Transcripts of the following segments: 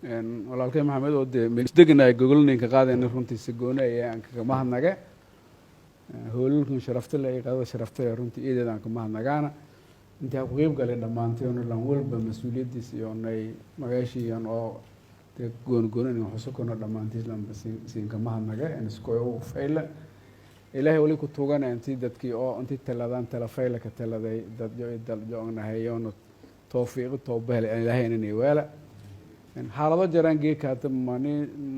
walaalkay maxamed oo dee meelisdeganay gogolninka qaadayna runtii si gooni ayaan kaga mahadnaga hoolalkan sharafta leh ee qaadada sharafta leh runtii iideedaan ka mahadnagaana intii ku qeyb galay dhammaanteen lan walba mas'uuliyadiisa iyo nay magaashiyan oo dee gooni inuu xusukono dhammaantiin lan siin ka mahadnaga in isku oo fayla ilaahay wali ku tuugana intii dadkii oo intii taladaan tala fayla ka taladay dad dal joognahayoon tawfiiq tawbal ilaahay inay weela xaalado jaraan geekaata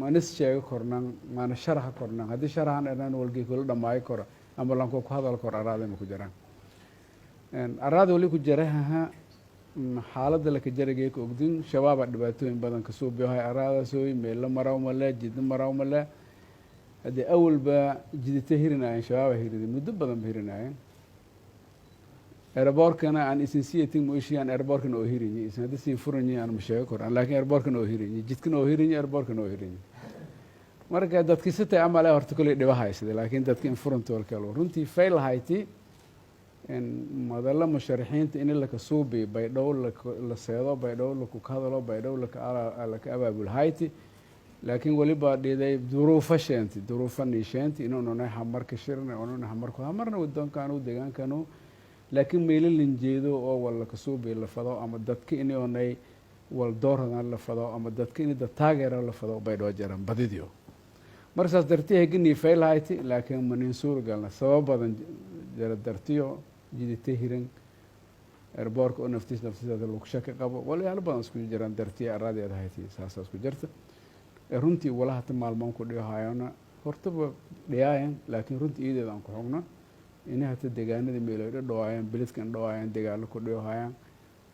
manis sheego kornaan maana sharaxa kornaan haddii sharaxan dhanaan walgii kula dhamaayo kora ama lanko ku hadal kor araada ma ku jiraan araada wali ku jaraha xaaladda la ka jaragay ka ogdin shabaaba dhibaatooyin badan ka soo biyahay araada soo meel maraw male jid maraw male hadii awalba jidita hirinayeen shabaaba hiridi muddo badan hirinayeen airportkana aan isinsiyatin muishiyan airportkana oo hirinyi isan hadii si furanyi aan masheego kor laakiin airportkana oo hirinyi jidkana oo hirinyi airportkana oo hirinyi marka dadkii sitay amal ay horta kulay dhiba haysay laakiin dadkii in furanta wal kale runtii fail hayti in madalla musharaxiinta in la ka suubi bay dhowl la seedo bay dhowl ku hadalo bay dhowl la ka abaabul hayti laakiin waliba dhiday duruufo sheenti duruufo niisheenti inuu nahay marka shirna inuu nahay marka marna wadankan uu deegaankan laakiin meelin jeedo oo wala ka soo beel fado ama dadka inay wal dooran la fado ama dadka in dad taageero la fado bay dhoo jaran badidiyo markaas dartii gini fail hayti laakiin manin suur galna sabab badan jara dartiyo jiditay hiran airport oo naftiisa lagu shaki qabo walaal badan isku jiraan dartii aradeed hayti saas ku jirta runtii walaha maalmoon ku dhigahayana hortaba dhiyaan laakiin runtii iideed aan ku xogno inay hata deegaanada meelay dhawaayeen biliskan dhawaayeen dagaal ku dhigahayaan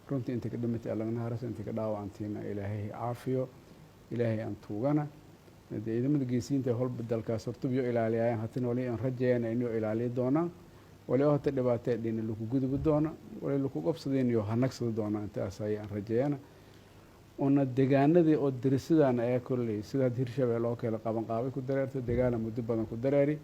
runtii inta ka dhimatay allana haras inta ka dhaawaantiina ilaahay caafiyo ilaahay aan tuugana ciidamada geesiinta holba dalkaas hortubiyo ilaaliyaan hatana wali aan rajeeyana inuu ilaaliyo doonaan wali oo hata dhibaatay dhin lagu gudub doona wali lagu qabsadeen iyo hanagsado doona intaas ay aan rajeeyana ona deegaanadii oo dirisadaan ay kulay sida Hirshabelle oo kale qaban qaabay ku dareertay dagaal muddo badan ku dareeri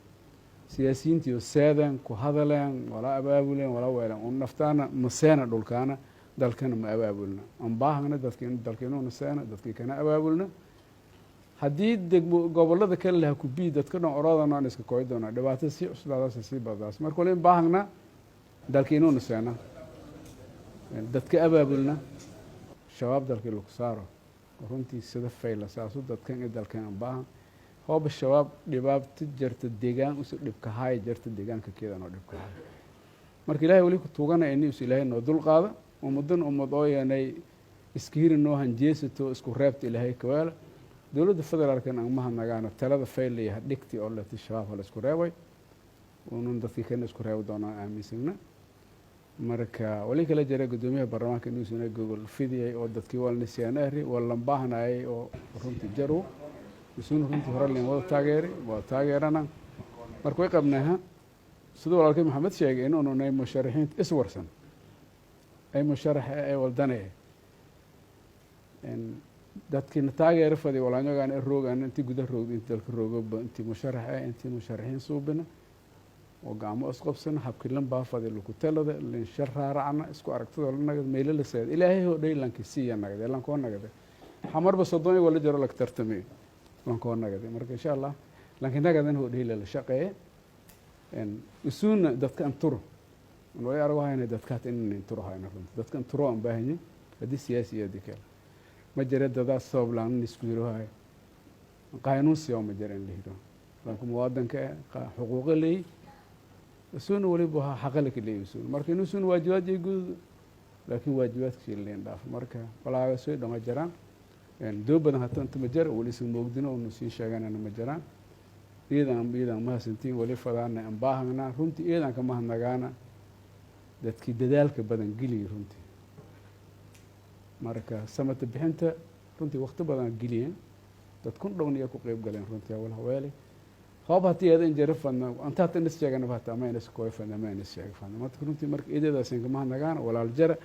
siyaasiyiintii seedan ku hadaleen wala abaabuleen wala weelan oo naftaana maseena dhulkaana dalkana ma abaabulna aan baahna dalkeenu naseena dadkii kana abaabulna haddii gobolada kale la ku bii dadka dhan orodana aan iska kooy doona dhibaato si cusubadaas si badaas marka wali baahna dalkeenu naseena dadka abaabulna shabaab dalkii lagu saaro runtii sida fayla saasu dadkan dalkan baahan hoob shabaab dhibaato jirta deegaan u dhibka hay jirta deegaanka keedan oo dhibka hay marka ilaahay wali ku tuugana inuu ilaahay noo dul qaado ummadan oo yaanay iskiir noo hanjeesato isku reebta ilaahay ka wala dawladda federaalkan aan mahadnagaana talada fayl iyo dhigti oo la shabaab la isku reebay oo dadkii kan isku reebo doonaan aaminsanna marka wali kala jira gudoomiyaha baarlamaanka inuu soo Google fidiyay oo dadkii walna siyaanari wala baahnay oo runtii jaro isuun runtii hore leen wada taageerana marka way qabnaaha sidoo walaalkay maxamed sheegay inuu noonay musharaxiin iswarsan ay musharax ay waldanay dadkii taageero faday walaanyogaan roogan intii gudaha roogay dalka roogo intii musharaxiin suubina oo gaamo isqabsan habkii lambaa faday lagu talada leen sharaaracna isku aragtida naga meel la seed ilaahay oo dhaylanka siiya naga lan ko naga xamarba soddon wala jaro la tartamay lan ko naga marka insha Allah laakiin naga oo dhayla la shaqeey isuun dadka anturo way aragayna dadka in turo hayna dadka turo aan baahanyi hadii siyaasiyada kale ma jira dada sabab laan isku yirahay qaanuun siyo ma jiran lihido laakiin muwaadinka xuquuq leeyahay سون ولي بها حقلك اللي يسون مركي نسون واجبات يقول لكن واجبات كثير اللي نداف مركا ولا سوي دم جران يعني دوب بدنا حتى أنت مجر ولسه موجودين ونسين شغالين أنا مجران إذا ما سنتين ولي فلان أنباهنا رنتي إذا كمان هنجانا ده كي دلك بدن قلي رنتي مركا سمت بحنته رنتي وقت بدن قليين تكون لوني أكو قريب قلين رنتي أول حوالي هاب هاتي هذا إنجرفنا أنت هتنسى جانا فهتا ما ينسى كويفنا ما ينسى جانا ما تكون أنت مرك إذا ده سينك ما هنجانا ولا الجرا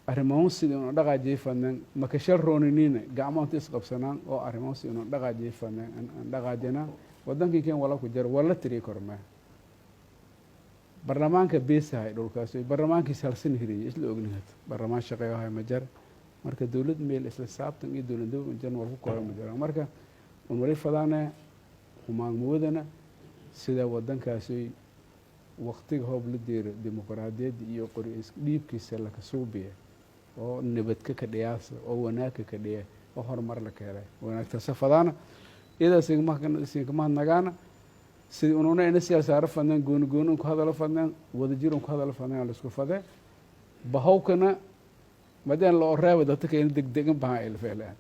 أرماوسي إنه دقا جيفنا ما كشر رونينين جامعة تسقط سنة أو أرماوسي إنه دقا جيفنا دقا جنا ودن كي كان ولا كجر ولا تريكور ما برلمان كبيس هاي دول كاسي برلمان كيسالسين هري إيش لو أغنيت برلمان شقيا هاي مجر marka dowlad meel isla saabtan iyo dowladnimo jan war ku kooban ma jiraan marka un wali fadaana humaanmoodana sida wadankaasi waqtiga hoob la deero dimuqraadiyad iyo qori dhiibkiisa la ka suubiyo oo nabadka ka dhiyaas oo wanaagka ka dhiya oo horumar la keenay wanaagta safadana ida sigma nagaana sidii ununa ina siyaasar fadnan goon ku hadal fadnan wada jiran ku hadal fadnan la isku faday bahawkana madaan loo reebo dadka in degdegan baa ay la feelaan